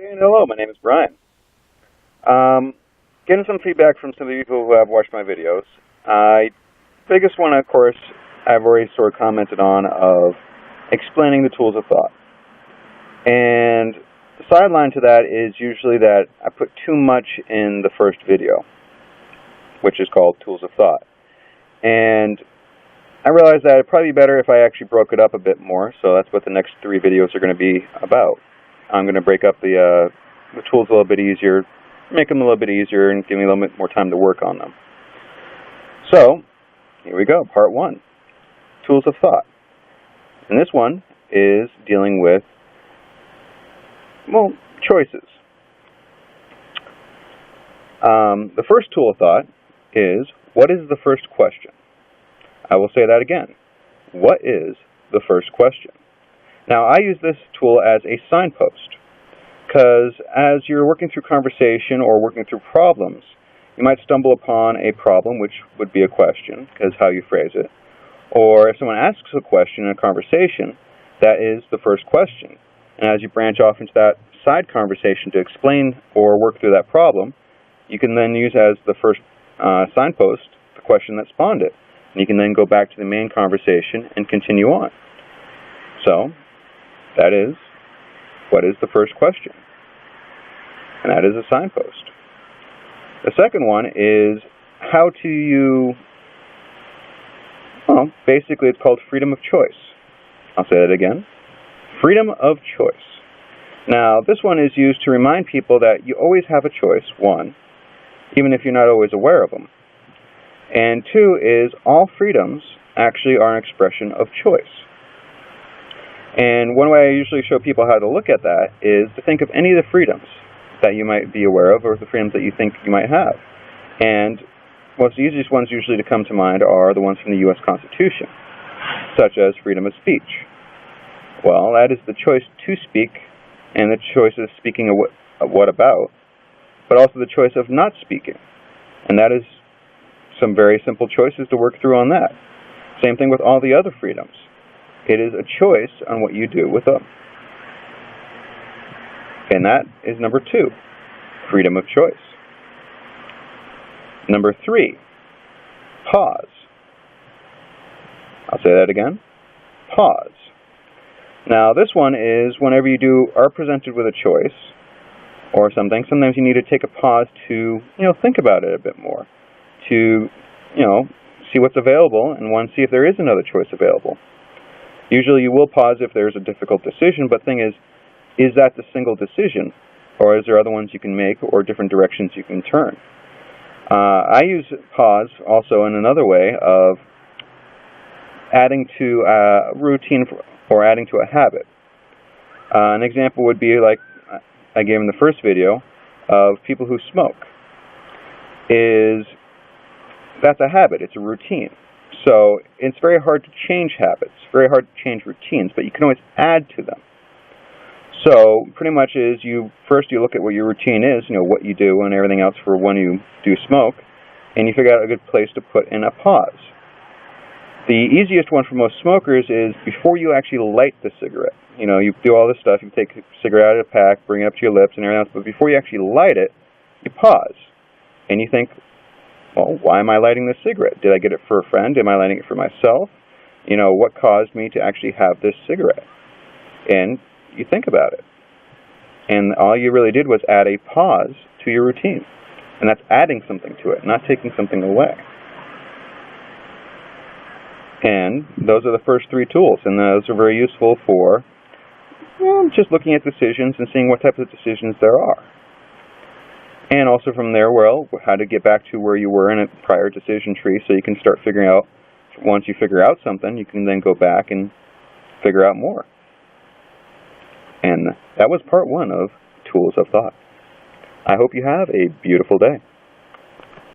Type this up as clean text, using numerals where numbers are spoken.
And hello, my name is Brian. Getting some feedback from some of the people who have watched my videos. Biggest one, of course, I've already sort of commented on, of explaining the tools of thought. And the sideline to that is usually that I put too much in the first video, which is called Tools of Thought. And I realized that it'd probably be better if I actually broke it up a bit more, so that's what the next 3 videos are going to be about. I'm going to break up the tools a little bit easier, make them a little bit easier, and give me a little bit more time to work on them. So, here we go, part 1, Tools of Thought. And this one is dealing with, well, choices. The first tool of thought is, what is the first question? I will say that again. What is the first question? Now, I use this tool as a signpost, because as you're working through conversation or working through problems, you might stumble upon a problem, which would be a question, because how you phrase it. Or if someone asks a question in a conversation, that is the first question. And as you branch off into that side conversation to explain or work through that problem, you can then use as the first signpost the question that spawned it. And you can then go back to the main conversation and continue on. So, that is, what is the first question? And that is a signpost. The second one is, how do you, well, basically it's called freedom of choice. I'll say that again. Freedom of choice. Now, this one is used to remind people that you always have a choice, 1, even if you're not always aware of them. And 2 is, all freedoms actually are an expression of choice. And one way I usually show people how to look at that is to think of any of the freedoms that you might be aware of, or the freedoms that you think you might have. And most the easiest ones usually to come to mind are the ones from the U.S. Constitution, such as freedom of speech. Well, that is the choice to speak, and the choice of speaking of what about, but also the choice of not speaking. And that is some very simple choices to work through on that. Same thing with all the other freedoms. It is a choice on what you do with them. And that is number 2, freedom of choice. Number 3, pause. I'll say that again. Pause. Now, this one is whenever you are presented with a choice or something, sometimes you need to take a pause to, think about it a bit more, to, see what's available and see if there is another choice available. Usually you will pause if there's a difficult decision, but the thing is that the single decision, or is there other ones you can make, or different directions you can turn? I use pause also in another way of adding to a routine or adding to a habit. An example would be like I gave in the first video of people who smoke. That's a habit, it's a routine. So it's very hard to change habits, very hard to change routines, but you can always add to them. So pretty much is first you look at what your routine is, what you do and everything else for when you do smoke, and you figure out a good place to put in a pause. The easiest one for most smokers is before you actually light the cigarette. You do all this stuff, you take a cigarette out of the pack, bring it up to your lips and everything else, but before you actually light it, you pause. And you think, well, why am I lighting this cigarette? Did I get it for a friend? Am I lighting it for myself? What caused me to actually have this cigarette? And you think about it. And all you really did was add a pause to your routine. And that's adding something to it, not taking something away. And those are the first 3 tools, and those are very useful for just looking at decisions and seeing what types of decisions there are. And also from there, how to get back to where you were in a prior decision tree, so you can start figuring out, once you figure out something, you can then go back and figure out more. And that was part 1 of Tools of Thought. I hope you have a beautiful day.